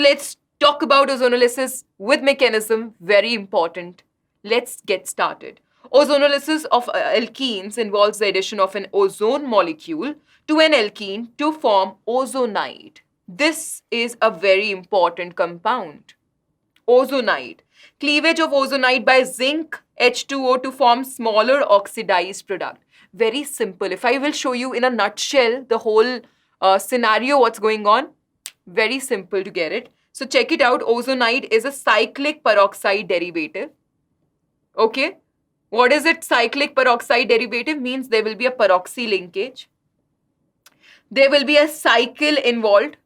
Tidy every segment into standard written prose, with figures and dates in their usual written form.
let's talk about ozonolysis with mechanism, very important. Let's get started. Ozonolysis of alkenes involves the addition of an ozone molecule to an alkene to form ozonide. This is a very important compound. Ozonide. Cleavage of ozonide by zinc H2O to form smaller oxidized product. Very simple. If I will show you in a nutshell the whole scenario, what's going on, very simple to get it. So check it out. Ozonide is a cyclic peroxide derivative. Okay. What is it? Cyclic peroxide derivative means there will be a peroxy linkage. There will be a cycle involved.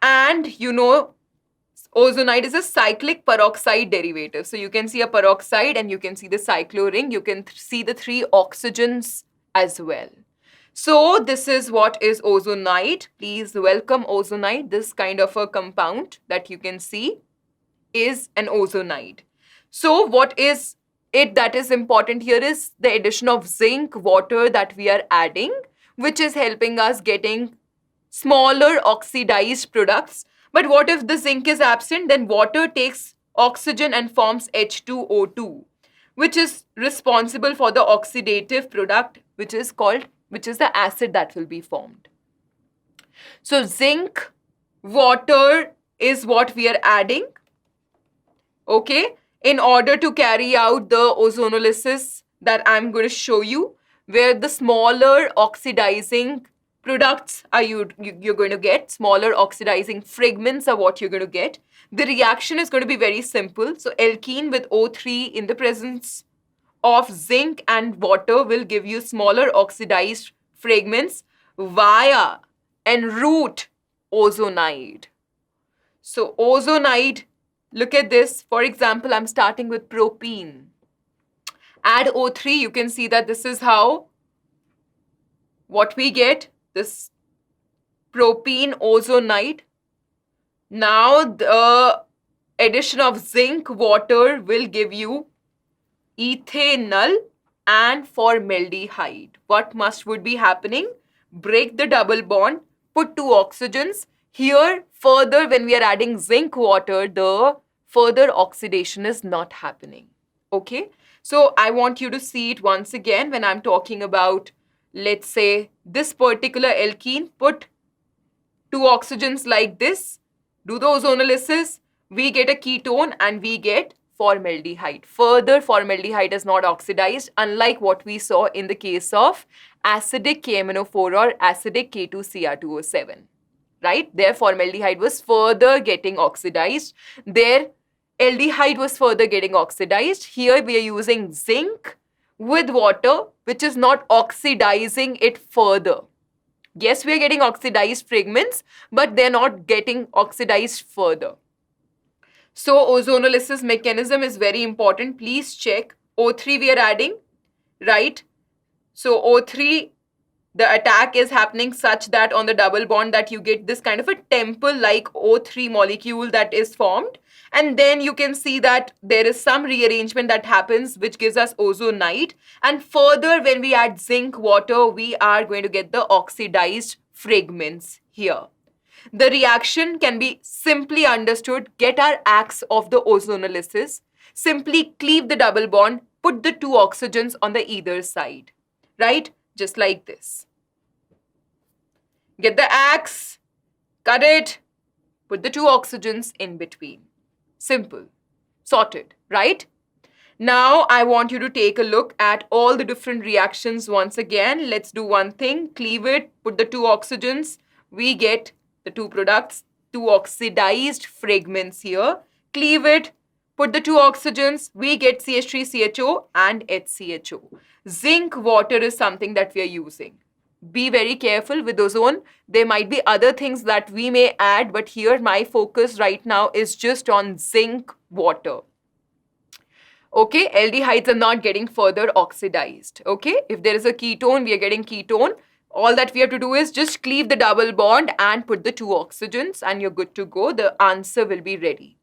And you know, ozonide is a cyclic peroxide derivative. So you can see a peroxide and you can see the cycloring. You can see the 3 oxygens as well. So this is what is ozonide. Please welcome ozonide. This kind of a compound that you can see is an ozonide. So what is it that is important here is the addition of zinc water that we are adding, which is helping us getting smaller oxidized products. But what if the zinc is absent? Then water takes oxygen and forms H2O2, which is responsible for the oxidative product, which is the acid that will be formed. So zinc, water is what we are adding, okay, in order to carry out the ozonolysis that I'm going to show you, where the smaller oxidizing products are you're going to get, smaller oxidizing fragments are what you're going to get. The reaction is going to be very simple. So alkene with O3 in the presence of zinc and water will give you smaller oxidized fragments via en route ozonide. So ozonide, look at this. For example, I'm starting with propene. Add O3, you can see that this is how what we get, this propene ozonide. Now the addition of zinc water will give you ethanol and formaldehyde. What would be happening? Break the double bond, put 2 oxygens. Here, further, when we are adding zinc water, the further oxidation is not happening. Okay? So I want you to see it once again when I'm talking about, let's say, this particular alkene, put 2 oxygens like this, do the ozonolysis, we get a ketone and we get formaldehyde. Further, formaldehyde is not oxidized, unlike what we saw in the case of acidic KMNO4 or acidic K2Cr2O7. Right? There, formaldehyde was further getting oxidized. There, aldehyde was further getting oxidized. Here, we are using zinc with water, which is not oxidizing it further. Yes, we are getting oxidized fragments, but they're not getting oxidized further. So ozonolysis mechanism is very important. Please check. O3 we are adding, right? So O3, the attack is happening such that on the double bond that you get this kind of a temple-like O3 molecule that is formed. And then you can see that there is some rearrangement that happens which gives us ozonide. And further, when we add zinc water, we are going to get the oxidized fragments here. The reaction can be simply understood. Get our axe of the ozonolysis. Simply cleave the double bond, put the 2 oxygens on the either side, right? Just like this. Get the axe, cut it, put the 2 oxygens in between. Simple. Sorted, right? Now I want you to take a look at all the different reactions once again. Let's do one thing. Cleave it, put the 2 oxygens. We get the 2 products, 2 oxidized fragments here. Cleave it, put the 2 oxygens. We get CH3CHO and HCHO. Zinc water is something that we are using. Be very careful with ozone. There might be other things that we may add, but here my focus right now is just on zinc water. Okay, aldehydes are not getting further oxidized. Okay, if there is a ketone, we are getting ketone. All that we have to do is just cleave the double bond and put the 2 oxygens and you're good to go. The answer will be ready.